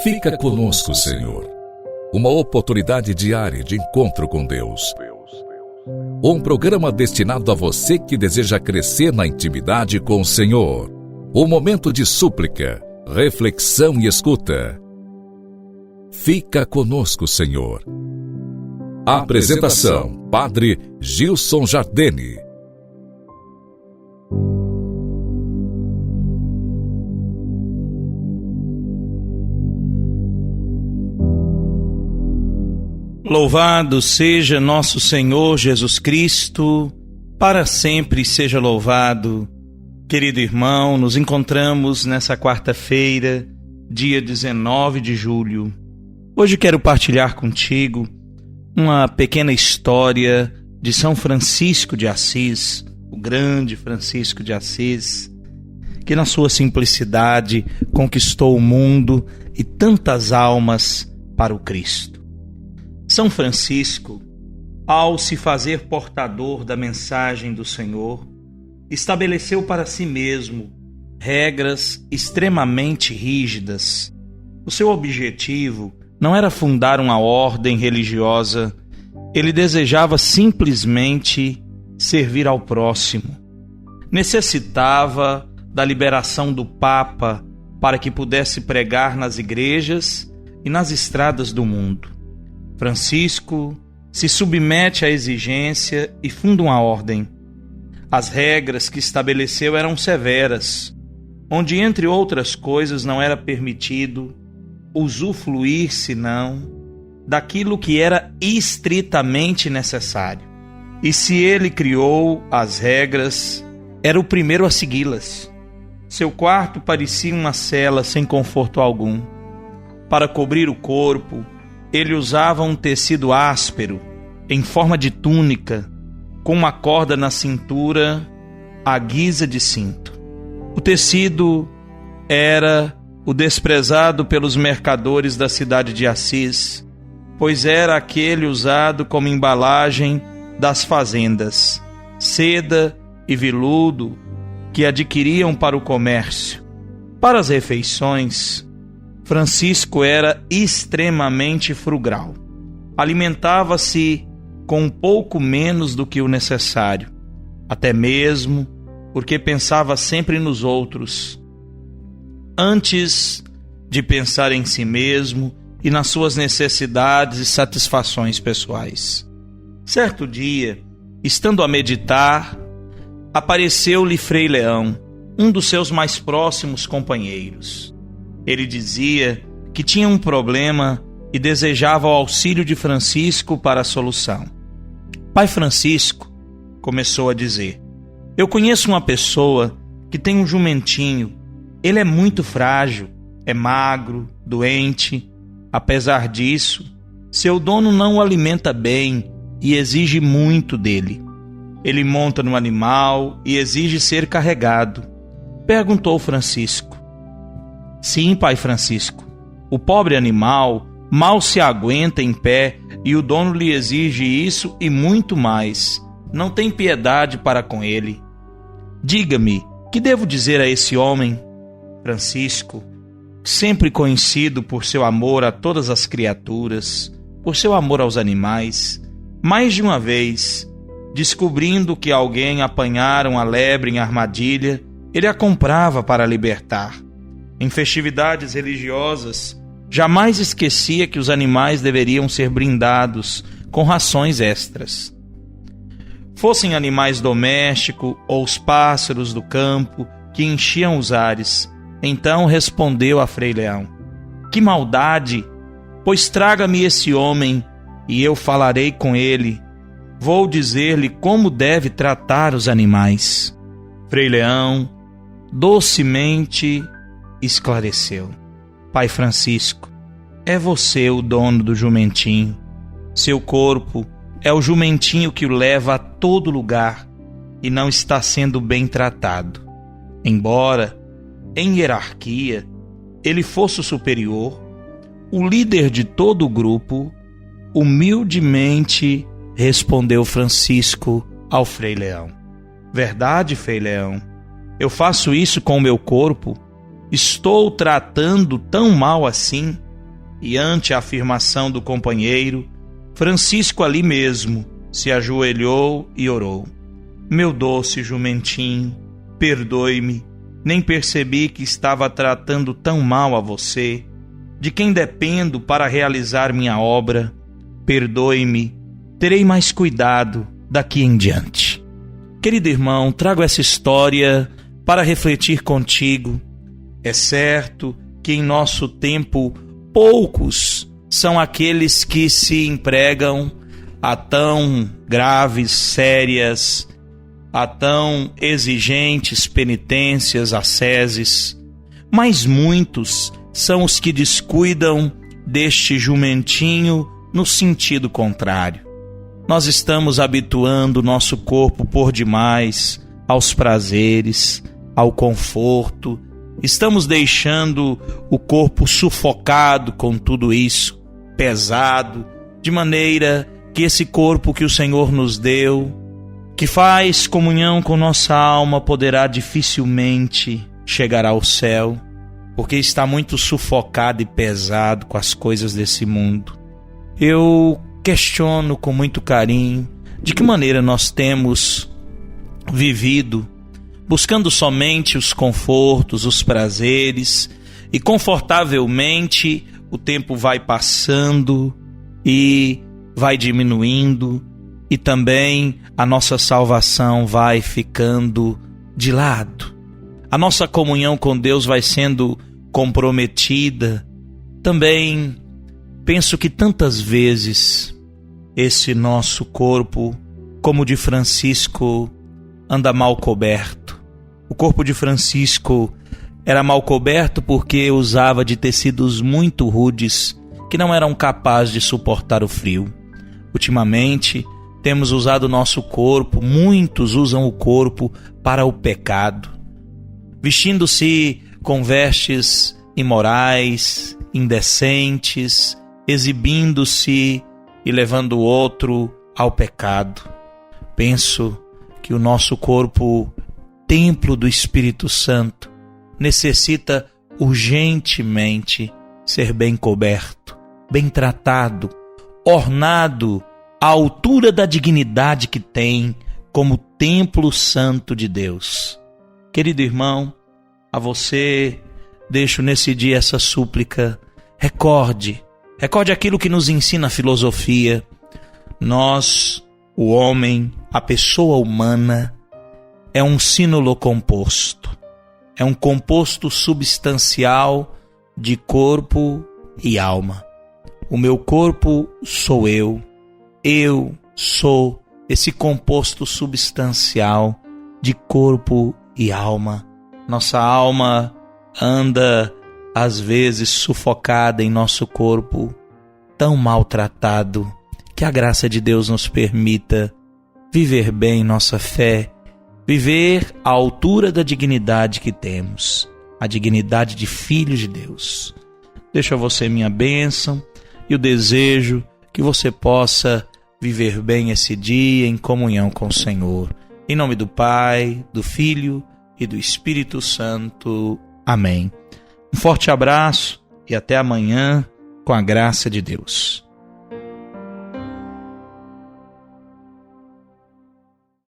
Fica conosco, Senhor. Uma oportunidade diária de encontro com Deus. Um programa destinado a você que deseja crescer na intimidade com o Senhor. Um momento de súplica, reflexão e escuta. Fica conosco, Senhor. Apresentação: Padre Gilson Jardini. Louvado seja nosso Senhor Jesus Cristo, para sempre seja louvado. Querido irmão, nos encontramos nessa quarta-feira, dia 19 de julho. Hoje quero partilhar contigo uma pequena história de São Francisco de Assis, o grande Francisco de Assis, que na sua simplicidade conquistou o mundo e tantas almas para o Cristo. São Francisco, ao se fazer portador da mensagem do Senhor, estabeleceu para si mesmo regras extremamente rígidas. O seu objetivo não era fundar uma ordem religiosa, ele desejava simplesmente servir ao próximo. Necessitava da liberação do Papa para que pudesse pregar nas igrejas e nas estradas do mundo. Francisco se submete à exigência e funda uma ordem. As regras que estabeleceu eram severas, onde, entre outras coisas, não era permitido usufruir, senão, daquilo que era estritamente necessário. E se ele criou as regras, era o primeiro a segui-las. Seu quarto parecia uma cela sem conforto algum. Para cobrir o corpo, ele usava um tecido áspero, em forma de túnica, com uma corda na cintura, à guisa de cinto. O tecido era o desprezado pelos mercadores da cidade de Assis, pois era aquele usado como embalagem das fazendas, seda e veludo que adquiriam para o comércio. Para as refeições, Francisco era extremamente frugal. Alimentava-se com um pouco menos do que o necessário, até mesmo porque pensava sempre nos outros, antes de pensar em si mesmo e nas suas necessidades e satisfações pessoais. Certo dia, estando a meditar, apareceu-lhe Frei Leão, um dos seus mais próximos companheiros. Ele dizia que tinha um problema e desejava o auxílio de Francisco para a solução. Pai Francisco, começou a dizer, eu conheço uma pessoa que tem um jumentinho. Ele é muito frágil, é magro, doente. Apesar disso, seu dono não o alimenta bem e exige muito dele. Ele monta no animal e exige ser carregado. Perguntou Francisco. Sim, Pai Francisco, o pobre animal mal se aguenta em pé e o dono lhe exige isso e muito mais. Não tem piedade para com ele. Diga-me, que devo dizer a esse homem? Francisco, sempre conhecido por seu amor a todas as criaturas, por seu amor aos animais, mais de uma vez, descobrindo que alguém apanhara uma lebre em armadilha, ele a comprava para libertar. Em festividades religiosas, jamais esquecia que os animais deveriam ser brindados com rações extras. Fossem animais domésticos ou os pássaros do campo que enchiam os ares. Então respondeu a Frei Leão, que maldade, pois traga-me esse homem e eu falarei com ele. Vou dizer-lhe como deve tratar os animais. Frei Leão docemente esclareceu. Pai Francisco, é você o dono do jumentinho. Seu corpo é o jumentinho que o leva a todo lugar e não está sendo bem tratado. Embora, em hierarquia, ele fosse o superior, o líder de todo o grupo, humildemente respondeu Francisco ao Frei Leão. Verdade, Frei Leão, eu faço isso com o meu corpo. Estou tratando tão mal assim? E ante a afirmação do companheiro, Francisco ali mesmo se ajoelhou e orou: meu doce jumentinho, perdoe-me, nem percebi que estava tratando tão mal a você, de quem dependo para realizar minha obra. Perdoe-me, terei mais cuidado daqui em diante. Querido irmão, trago essa história para refletir contigo. É certo que em nosso tempo poucos são aqueles que se empregam a tão graves, sérias, a tão exigentes penitências, asceses, mas muitos são os que descuidam deste jumentinho no sentido contrário. Nós estamos habituando o nosso corpo por demais aos prazeres, ao conforto. Estamos deixando o corpo sufocado com tudo isso, pesado, de maneira que esse corpo que o Senhor nos deu, que faz comunhão com nossa alma, poderá dificilmente chegar ao céu, porque está muito sufocado e pesado com as coisas desse mundo. Eu questiono com muito carinho de que maneira nós temos vivido, buscando somente os confortos, os prazeres, e confortavelmente o tempo vai passando e vai diminuindo, e também a nossa salvação vai ficando de lado. A nossa comunhão com Deus vai sendo comprometida. Também penso que tantas vezes esse nosso corpo, como o de Francisco, anda mal coberto. O corpo de Francisco era mal coberto porque usava de tecidos muito rudes que não eram capazes de suportar o frio. Ultimamente, temos usado o nosso corpo, muitos usam o corpo para o pecado, vestindo-se com vestes imorais, indecentes, exibindo-se e levando o outro ao pecado. Penso que o nosso corpo, templo do Espírito Santo, necessita urgentemente ser bem coberto, bem tratado, ornado à altura da dignidade que tem como templo santo de Deus. Querido irmão, a você deixo nesse dia essa súplica. Recorde aquilo que nos ensina a filosofia. Nós, o homem, a pessoa humana, é um sínulo composto. É um composto substancial de corpo e alma. O meu corpo sou eu sou esse composto substancial de corpo e alma. Nossa alma anda, às vezes, sufocada em nosso corpo, tão maltratado, que a graça de Deus nos permita viver bem nossa fé, viver à altura da dignidade que temos, a dignidade de filhos de Deus. Deixo a você minha bênção e o desejo que você possa viver bem esse dia em comunhão com o Senhor. Em nome do Pai, do Filho e do Espírito Santo. Amém. Um forte abraço e até amanhã, com a graça de Deus.